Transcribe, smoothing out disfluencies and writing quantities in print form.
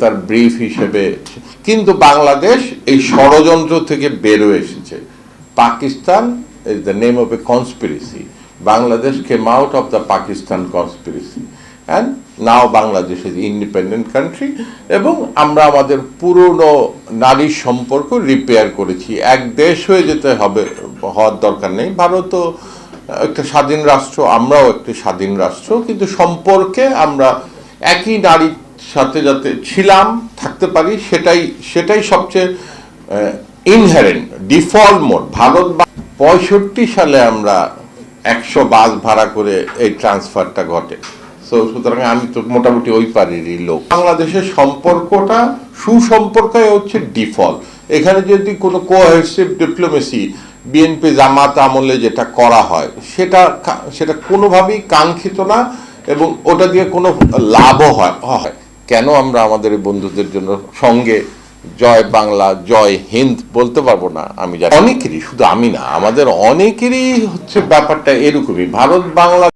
তার ব্রিফ হিসেবে, কিন্তু বাংলাদেশ এই ষড়যন্ত্র থেকে বেরোয় এসেছে। Pakistan is the name of A conspiracy, Bangladesh came out of the Pakistan conspiracy and now Bangladesh is independent country. এবং আমরা আমাদের পুরনো নারী সম্পর্ক রিপেয়ার করেছি। এক দেশ হয়ে যেতে হবে, হওয়ার দরকার নেই। ভারতও একটা স্বাধীন রাষ্ট্র, আমরাও একটি স্বাধীন রাষ্ট্র, কিন্তু সম্পর্কে আমরা একই নারীর সাথে যাতে ছিলাম, থাকতে পারি, সেটাই সবচেয়ে ইনহেরেন্ট ডিফল্ট মোড। ভারত 65 সালে আমরা 100 বাস ভাড়া করে এই ট্রান্সফারটা ঘটে। সুতরাং আমি তো মোটামুটি ওই পারেরই লোক। বাংলাদেশের সম্পর্কটা সুসম্পর্কই হচ্ছে ডিফল্ট। এখানে যদি কোনো কোহেসিভ ডিপ্লোমেসি বিএনপি জামাত আমলে যেটা করা হয় সেটা কোনোভাবেই কাঙ্ক্ষিত না, এবং ওটা দিয়ে কোনো লাভও হয়। কেন আমরা আমাদের এই বন্ধুদের জন্য সঙ্গে জয় বাংলা জয় হিন্দ বলতে পারবো না? আমি জানি অনেকেরই, শুধু আমি না, আমাদের অনেকেরই হচ্ছে ব্যাপারটা এরকমই। ভারত বাংলা